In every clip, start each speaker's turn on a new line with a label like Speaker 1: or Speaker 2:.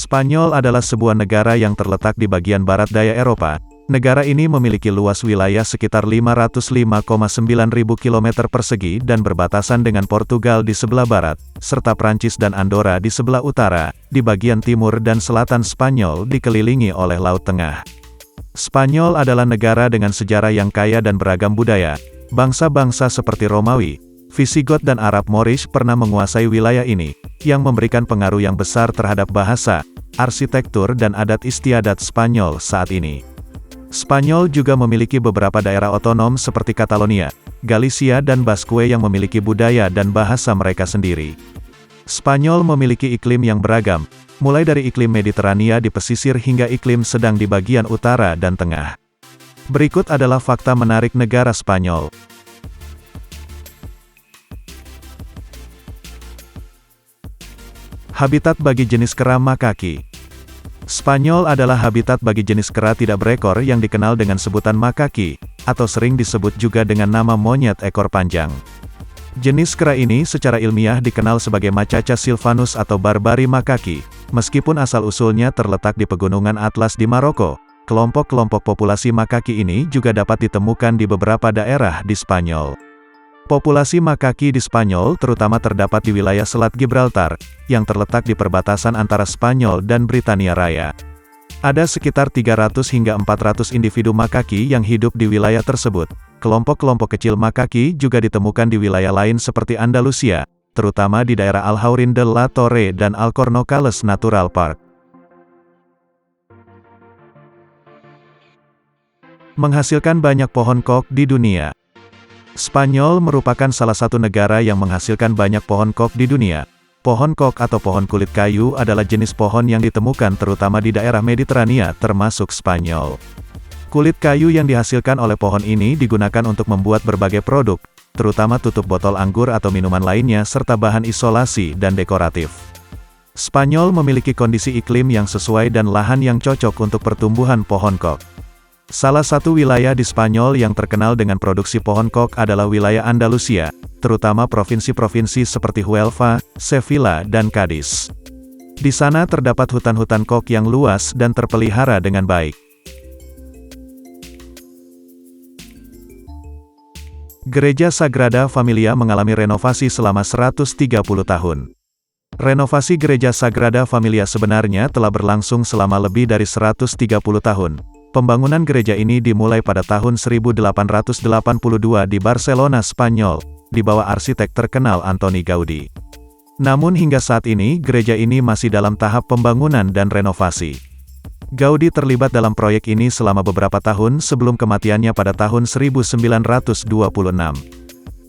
Speaker 1: Spanyol adalah sebuah negara yang terletak di bagian barat daya Eropa. Negara ini memiliki luas wilayah sekitar 505,9 ribu kilometer persegi dan berbatasan dengan Portugal di sebelah barat, serta Prancis dan Andorra di sebelah utara. Di bagian timur dan selatan Spanyol dikelilingi oleh Laut Tengah. Spanyol adalah negara dengan sejarah yang kaya dan beragam budaya. Bangsa-bangsa seperti Romawi, Visigot dan Arab Moorish pernah menguasai wilayah ini, yang memberikan pengaruh yang besar terhadap bahasa, arsitektur dan adat istiadat Spanyol saat ini. Spanyol juga memiliki beberapa daerah otonom seperti Catalonia, Galicia dan Basque yang memiliki budaya dan bahasa mereka sendiri. Spanyol memiliki iklim yang beragam, mulai dari iklim Mediterania di pesisir hingga iklim sedang di bagian utara dan tengah. Berikut adalah fakta menarik negara Spanyol. Habitat bagi jenis kera makaki. Spanyol adalah habitat bagi jenis kera tidak berekor yang dikenal dengan sebutan makaki, atau sering disebut juga dengan nama monyet ekor panjang. Jenis kera ini secara ilmiah dikenal sebagai Macaca sylvanus atau Barbari makaki. Meskipun asal-usulnya terletak di pegunungan Atlas di Maroko, kelompok-kelompok populasi makaki ini juga dapat ditemukan di beberapa daerah di Spanyol. Populasi makaki di Spanyol terutama terdapat di wilayah Selat Gibraltar, yang terletak di perbatasan antara Spanyol dan Britania Raya. Ada sekitar 300 hingga 400 individu makaki yang hidup di wilayah tersebut. Kelompok-kelompok kecil makaki juga ditemukan di wilayah lain seperti Andalusia, terutama di daerah Alhaurín de la Torre dan Alcornocales Natural Park. Menghasilkan banyak pohon kok di dunia. Spanyol merupakan salah satu negara yang menghasilkan banyak pohon kok di dunia. Pohon kok atau pohon kulit kayu adalah jenis pohon yang ditemukan terutama di daerah Mediterania termasuk Spanyol. Kulit kayu yang dihasilkan oleh pohon ini digunakan untuk membuat berbagai produk, terutama tutup botol anggur atau minuman lainnya serta bahan isolasi dan dekoratif. Spanyol memiliki kondisi iklim yang sesuai dan lahan yang cocok untuk pertumbuhan pohon kok. Salah satu wilayah di Spanyol yang terkenal dengan produksi pohon kok adalah wilayah Andalusia, terutama provinsi-provinsi seperti Huelva, Sevilla dan Cadiz. Di sana terdapat hutan-hutan kok yang luas dan terpelihara dengan baik. Gereja Sagrada Familia mengalami renovasi selama 130 tahun. Renovasi Gereja Sagrada Familia sebenarnya telah berlangsung selama lebih dari 130 tahun. Pembangunan gereja ini dimulai pada tahun 1882 di Barcelona, Spanyol, di bawah arsitek terkenal Antoni Gaudi. Namun hingga saat ini gereja ini masih dalam tahap pembangunan dan renovasi. Gaudi terlibat dalam proyek ini selama beberapa tahun sebelum kematiannya pada tahun 1926.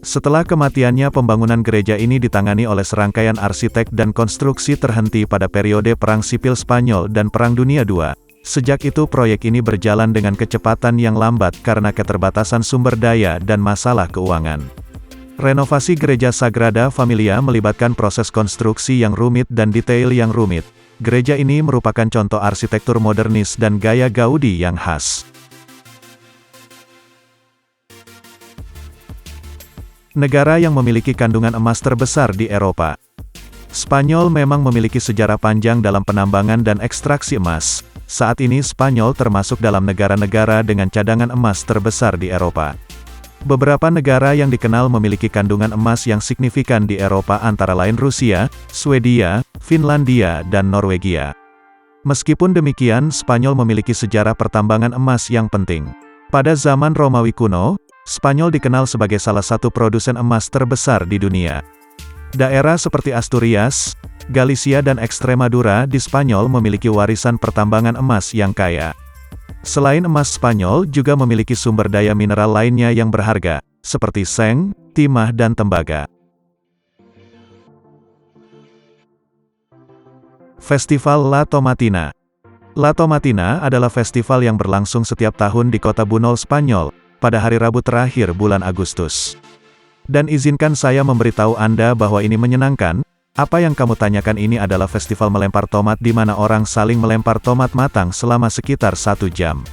Speaker 1: Setelah kematiannya pembangunan gereja ini ditangani oleh serangkaian arsitek dan konstruksi terhenti pada periode Perang Sipil Spanyol dan Perang Dunia II. Sejak itu proyek ini berjalan dengan kecepatan yang lambat karena keterbatasan sumber daya dan masalah keuangan. Renovasi Gereja Sagrada Familia melibatkan proses konstruksi yang rumit dan detail yang rumit. Gereja ini merupakan contoh arsitektur modernis dan gaya Gaudi yang khas. Negara yang memiliki kandungan emas terbesar di Eropa. Spanyol memang memiliki sejarah panjang dalam penambangan dan ekstraksi emas. Saat ini Spanyol termasuk dalam negara-negara dengan cadangan emas terbesar di Eropa. Beberapa negara yang dikenal memiliki kandungan emas yang signifikan di Eropa antara lain Rusia, Swedia, Finlandia, dan Norwegia. Meskipun demikian, Spanyol memiliki sejarah pertambangan emas yang penting. Pada zaman Romawi kuno, Spanyol dikenal sebagai salah satu produsen emas terbesar di dunia. Daerah seperti Asturias, Galicia dan Extremadura di Spanyol memiliki warisan pertambangan emas yang kaya. Selain emas, Spanyol juga memiliki sumber daya mineral lainnya yang berharga, seperti seng, timah dan tembaga. Festival La Tomatina. La Tomatina adalah festival yang berlangsung setiap tahun di kota Bunol, Spanyol, pada hari Rabu terakhir bulan Agustus. Dan izinkan saya memberitahu Anda bahwa ini menyenangkan. Apa yang kamu tanyakan ini adalah festival melempar tomat di mana orang saling melempar tomat matang selama sekitar 1 jam.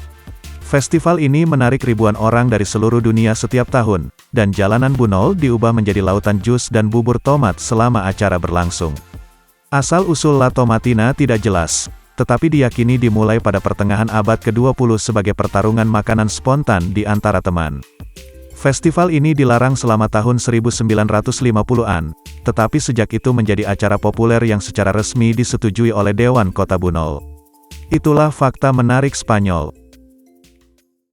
Speaker 1: Festival ini menarik ribuan orang dari seluruh dunia setiap tahun, dan jalanan Bunol diubah menjadi lautan jus dan bubur tomat selama acara berlangsung. Asal-usul La Tomatina tidak jelas, tetapi diyakini dimulai pada pertengahan abad ke-20 sebagai pertarungan makanan spontan di antara teman. Festival ini dilarang selama tahun 1950-an, tetapi sejak itu menjadi acara populer yang secara resmi disetujui oleh Dewan Kota Bunol. Itulah fakta menarik Spanyol.